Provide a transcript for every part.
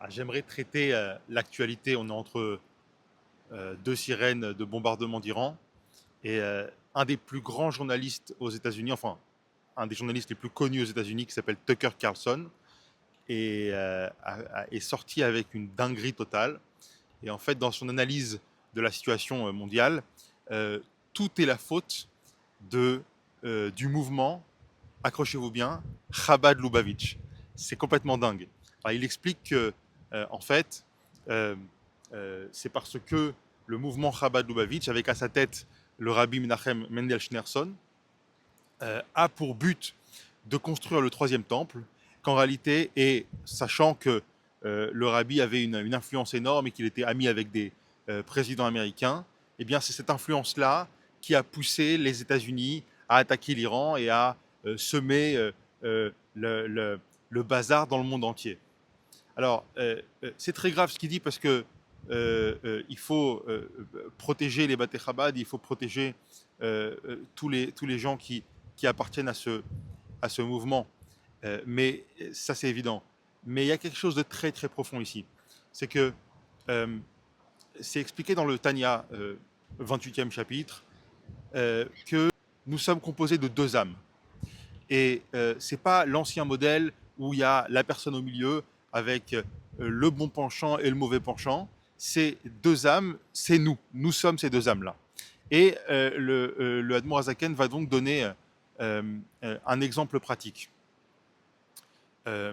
J'aimerais traiter l'actualité. On est entre deux sirènes de bombardement d'Iran et un des plus grands journalistes aux États-Unis, enfin un des journalistes les plus connus aux États-Unis, qui s'appelle Tucker Carlson, est sorti avec une dinguerie totale. Et en fait, dans son analyse de la situation mondiale, euh, tout est la faute du mouvement, accrochez-vous bien, Chabad Lubavitch. C'est complètement dingue. Alors, il explique que, en fait, euh, c'est parce que le mouvement Chabad Lubavitch, avec à sa tête le rabbi Menachem Mendel Schneerson, a pour but de construire le troisième temple, qu'en réalité, et sachant que le rabbi avait une influence énorme et qu'il était ami avec des présidents américains, eh bien c'est cette influence-là qui a poussé les États-Unis à attaquer l'Iran et à semer le bazar dans le monde entier. Alors, c'est très grave ce qu'il dit parce que il faut protéger les Bate Chabad, il faut protéger tous les gens qui appartiennent à ce mouvement. Mais ça, c'est évident. Mais il y a quelque chose de très très profond ici. C'est que euh, c'est expliqué dans le Tanya, 28e chapitre, que nous sommes composés de deux âmes. Et c'est pas l'ancien modèle où il y a la personne au milieu avec le bon penchant et le mauvais penchant. C'est deux âmes, c'est nous. Nous sommes ces deux âmes-là. Et le Admor Azaken va donc donner un exemple pratique. Euh,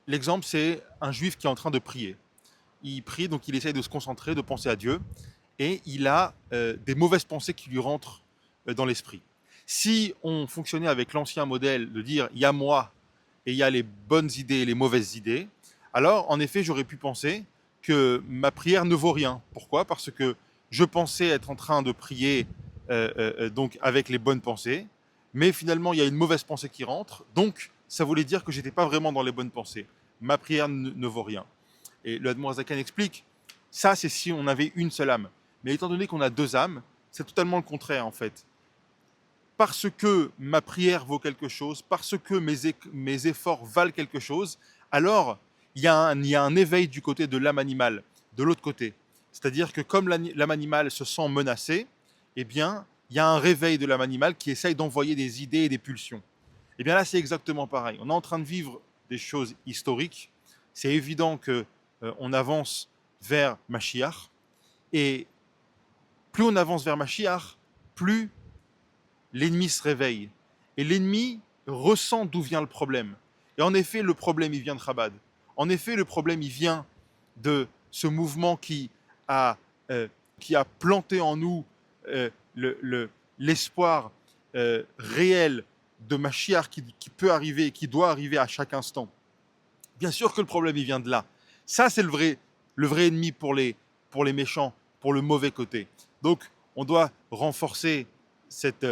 L'exemple, c'est un juif qui est en train de prier. Il prie, donc il essaye de se concentrer, de penser à Dieu, et il a des mauvaises pensées qui lui rentrent dans l'esprit. Si on fonctionnait avec l'ancien modèle de dire il y a moi et il y a les bonnes idées et les mauvaises idées, alors en effet j'aurais pu penser que ma prière ne vaut rien. Pourquoi? Parce que je pensais être en train de prier donc avec les bonnes pensées, mais finalement il y a une mauvaise pensée qui rentre, donc ça voulait dire que j'étais pas vraiment dans les bonnes pensées. Ma prière ne vaut rien. Et le Admorazakan explique, ça c'est si on avait une seule âme. Mais étant donné qu'on a deux âmes, c'est totalement le contraire en fait. Parce que ma prière vaut quelque chose, parce que mes efforts valent quelque chose, alors il y a un éveil du côté de l'âme animale, de l'autre côté. C'est-à-dire que comme l'âme animale se sent menacée, eh bien, il y a un réveil de l'âme animale qui essaye d'envoyer des idées et des pulsions. Eh bien là, c'est exactement pareil. On est en train de vivre des choses historiques. C'est évident que on avance vers Mashiach. Et plus on avance vers Mashiach, plus l'ennemi se réveille. Et l'ennemi ressent d'où vient le problème. Et en effet, le problème, il vient de Chabad. En effet, le problème, il vient de ce mouvement a, qui a planté en nous l'espoir réel de Mashiach qui peut arriver, qui doit arriver à chaque instant. Bien sûr que le problème, il vient de là. Ça, c'est le vrai ennemi pour les méchants, pour le mauvais côté. Donc, on doit renforcer cet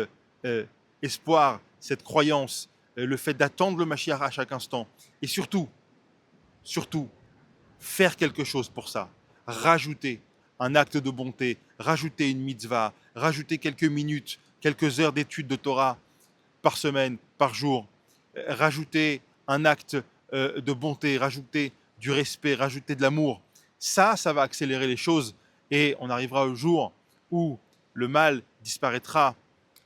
espoir, cette croyance, le fait d'attendre le Mashiach à chaque instant. Et surtout, surtout, faire quelque chose pour ça. Rajouter un acte de bonté, rajouter une mitzvah, rajouter quelques minutes, quelques heures d'études de Torah par semaine, par jour, rajouter un acte de bonté, rajouter du respect, rajouter de l'amour. Ça va accélérer les choses et on arrivera au jour où le mal disparaîtra.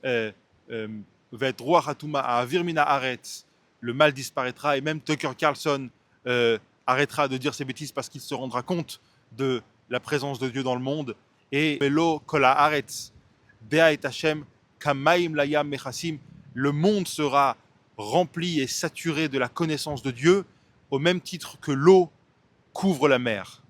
Roi Hatuma à Virmina Aretz, le mal disparaîtra et même Tucker Carlson arrêtera de dire ses bêtises parce qu'il se rendra compte de la présence de Dieu dans le monde. Et Melo Kola Aretz, Dea et Hashem, Kamaim Layam Mechasim, le monde sera rempli et saturé de la connaissance de Dieu au même titre que l'eau couvre la mer.